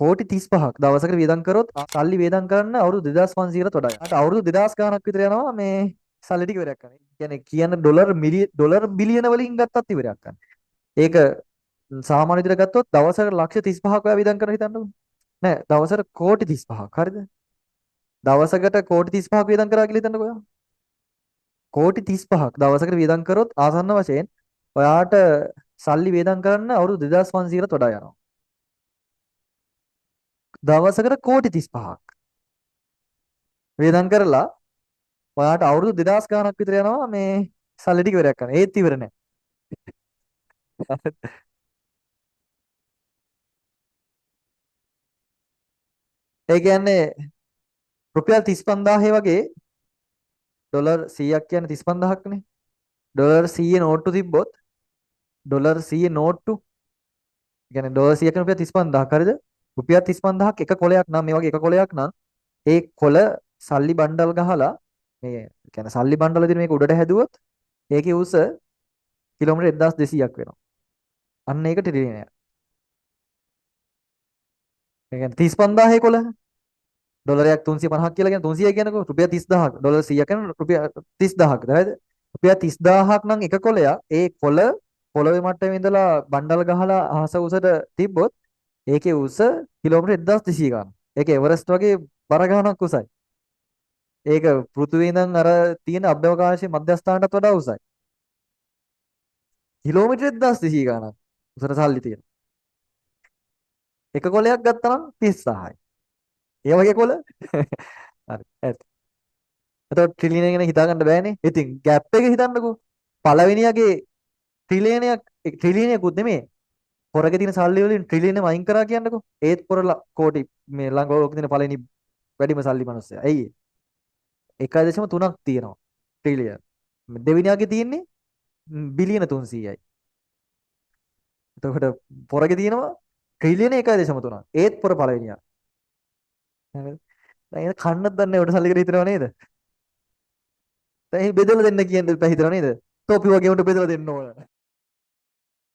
කෝටි 35ක් දවසකට වියදම් කරොත් සල්ලි වියදම් කරන්න අවුරුදු 2500කට වඩා යනවා. අවුරුදු 2000 ගාණක් විතර යනවා මේ සල්ලි ටික ඉවරයක් කරන්න. කියන්නේ ඩොලර් බිලියන වලින් ගත්තත් ඉවරයක් කරන්න. ඒක සාමාන්‍ය විදිහට ගත්තොත් දවසකට ලක්ෂ 35ක් ඔයා වියදම් කරලා හිතන්නකෝ. නෑ දවසකට කෝටි 35ක් හරිද? දවසකට කෝටි 35ක් වියදම් කරා කියලා හිතන්නකෝ ඔයා. කෝටි 35ක් දවසකට වියදම් කරොත් ආසන්න වශයෙන් ඔයාට සල්ලි වියදම් කරන්න අවුරුදු 2500කට වඩා යනවා. දවසකට කෝටි 35ක් වියදම් කරලා ඔයාට අවුරුදු 2000 ගාණක් විතර යනවා මේ සල්ලි ටික ඉවරයක් කරන්න. ඒත් ඉවර නෑ. ඒ කියන්නේ රුපියල් 35000 වගේ ඩොලර් 100ක් කියන්නේ 35000ක්නේ. ඩොලර් 100 නෝට්ටු තිබ්බොත් ඩොලර් 100 නෝට්ටු කියන්නේ ඩොලර් 100 කියන රුපියල් 35000ක් හරිද? රුපියල් 35000ක් එක කොලයක් නම් මේ වගේ එක කොලයක් නම් ඒ කොල සල්ලි බණ්ඩල් ගහලා මේ කියන්නේ සල්ලි බණ්ඩල් විදිහට මේක උඩට හැදුවොත් ඒකේ උස කිලෝමීටර් 1200ක් වෙනවා. අන්න ඒක ට්‍රිලියනයක්. ඒ කියන්නේ 35000 කොල ඩොලරයක් 350ක් කියලා කියන 300 කියනකො රුපියල් 30000ක් ඩොලර් 100ක් කියන රුපියල් 30000ක් හරිද? රුපියල් 30000ක් නම් එක කොලයක් ඒ කොල පොළවේ මට්ටමේ ඉඳලා බණ්ඩල් ගහලා අහස උසට තිබ්බොත් ඒකේ උස කිලෝමීටර් 1200 ගන්න. ඒක එවරස්ට් වගේ බර ගණනක් උසයි. ඒක පෘථුවියේ ඉඳන් අර තියෙන අභ්‍යවකාශයේ මධ්‍යස්ථානටත් වඩා උසයි. කිලෝමීටර් 1200 ගණනක් උසට සල්ලි තියෙන. එක කොලයක් ගත්තා නම් 30000යි. ඒ වගේ කොල හරි. එතකොට ට්‍රිලියන ගැන හිතා ගන්න බෑනේ. ඉතින් ગેප් එක හිතන්නකෝ. පළවෙනියගේ ට්‍රිලියනයකුත් නෙමෙයි. පොරගේ තියෙන සල්ලි වලින් ට්‍රිලියනෙම අයින් කරා කියන්නකෝ. ඒත් පොර කෝටි මේ ළඟ ලෝකේ තියෙන පළවෙනි වැඩිම සල්ලි මිනිස්සයා. ඇයි ඒ? 1.3ක් තියෙනවා ට්‍රිලියන. දෙවෙනියාගේ තියෙන්නේ බිලියන 300යි. එතකොට පොරගේ තියෙනවා ට්‍රිලියන 1.3. ඒත් පොර පළවෙනියා. හරිද? දැන් ඒක කන්නත් දන්නේ උඩ සල්ලි කියලා හිතනව නේද? දැන් බෙදලා දෙන්න කියන්නේ හිතනව නේද? තෝපි වගේ උන්ට බෙදලා දෙන්න ඕන.